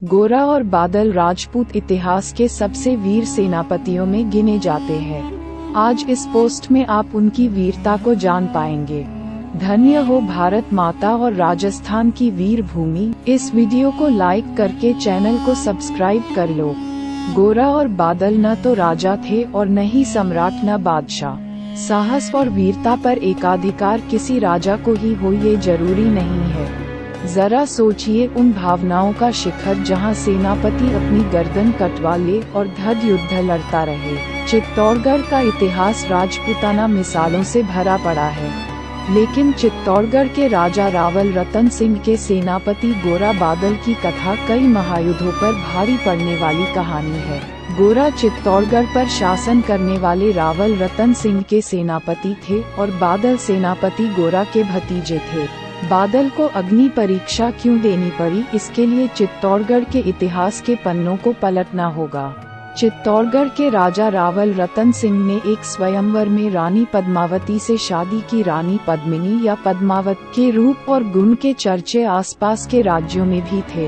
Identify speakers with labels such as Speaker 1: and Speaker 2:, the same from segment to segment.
Speaker 1: गोरा और बादल राजपूत इतिहास के सबसे वीर सेनापतियों में गिने जाते हैं। आज इस पोस्ट में आप उनकी वीरता को जान पाएंगे। धन्य हो भारत माता और राजस्थान की वीर भूमि। इस वीडियो को लाइक करके चैनल को सब्सक्राइब कर लो। गोरा और बादल न तो राजा थे और न ही सम्राट न बादशाह। साहस और वीरता पर एकाधिकार किसी राजा को ही हो ये जरूरी नहीं है। जरा सोचिए उन भावनाओं का शिखर जहां सेनापति अपनी गर्दन कटवा ले और धड़ युद्ध लड़ता रहे। चित्तौड़गढ़ का इतिहास राजपूताना मिसालों से भरा पड़ा है, लेकिन चित्तौड़गढ़ के राजा रावल रतन सिंह के सेनापति गोरा बादल की कथा कई महायुद्धों पर भारी पड़ने वाली कहानी है। गोरा चित्तौड़गढ़ पर शासन करने वाले रावल रतन सिंह के सेनापति थे और बादल सेनापति गोरा के भतीजे थे। बादल को अग्नि परीक्षा क्यों देनी पड़ी, इसके लिए चित्तौड़गढ़ के इतिहास के पन्नों को पलटना होगा। चित्तौड़गढ़ के राजा रावल रतन सिंह ने एक स्वयंवर में रानी पद्मावती से शादी की। रानी पद्मिनी या पद्मावत के रूप और गुण के चर्चे आसपास के राज्यों में भी थे।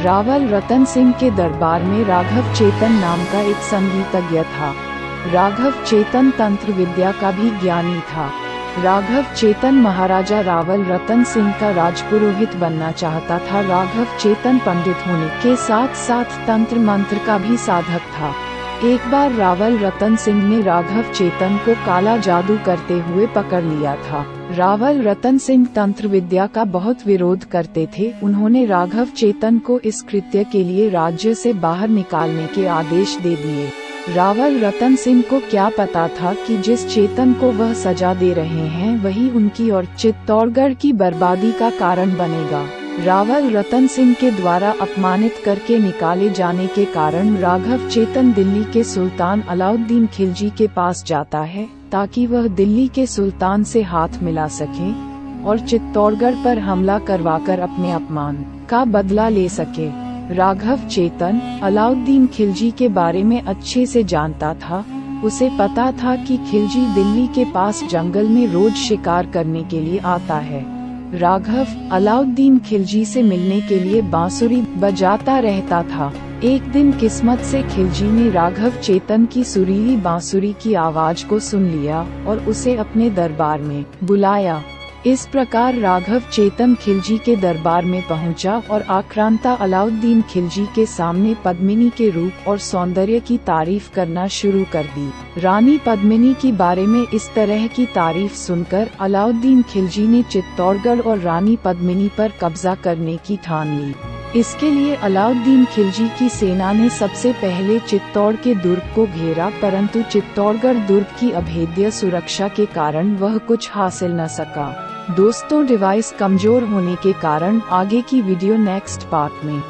Speaker 1: रावल रतन सिंह के दरबार में राघव चेतन नाम का एक संगीतज्ञ था। राघव चेतन तंत्र विद्या का भी ज्ञानी था। राघव चेतन महाराजा रावल रतन सिंह का राजपुरोहित बनना चाहता था। राघव चेतन पंडित होने के साथ साथ तंत्र मंत्र का भी साधक था। एक बार रावल रतन सिंह ने राघव चेतन को काला जादू करते हुए पकड़ लिया था। रावल रतन सिंह तंत्र विद्या का बहुत विरोध करते थे। उन्होंने राघव चेतन को इस कृत्य के लिए राज्य से बाहर निकालने के आदेश दे दिए। रावल रतन सिंह को क्या पता था कि जिस चेतन को वह सजा दे रहे हैं वही उनकी और चित्तौड़गढ़ की बर्बादी का कारण बनेगा। रावल रतन सिंह के द्वारा अपमानित करके निकाले जाने के कारण राघव चेतन दिल्ली के सुल्तान अलाउद्दीन खिलजी के पास जाता है ताकि वह दिल्ली के सुल्तान से हाथ मिला सके और चित्तौड़गढ़ पर हमला करवाकर अपने अपमान का बदला ले सके। राघव चेतन अलाउद्दीन खिलजी के बारे में अच्छे से जानता था। उसे पता था कि खिलजी दिल्ली के पास जंगल में रोज शिकार करने के लिए आता है। राघव अलाउद्दीन खिलजी से मिलने के लिए बांसुरी बजाता रहता था। एक दिन किस्मत से खिलजी ने राघव चेतन की सुरीली बांसुरी की आवाज को सुन लिया और उसे अपने दरबार में बुलाया। इस प्रकार राघव चेतन खिलजी के दरबार में पहुंचा और आक्रांता अलाउद्दीन खिलजी के सामने पद्मिनी के रूप और सौंदर्य की तारीफ करना शुरू कर दी। रानी पद्मिनी के बारे में इस तरह की तारीफ सुनकर अलाउद्दीन खिलजी ने चित्तौड़गढ़ और रानी पद्मिनी पर कब्जा करने की ठान ली। इसके लिए अलाउद्दीन खिलजी की सेना ने सबसे पहले चित्तौड़ के दुर्ग को घेरा, परंतु चित्तौड़गढ़ दुर्ग की अभेद्य सुरक्षा के कारण वह कुछ हासिल न सका। दोस्तों, डिवाइस कमजोर होने के कारण आगे की वीडियो नेक्स्ट पार्ट में।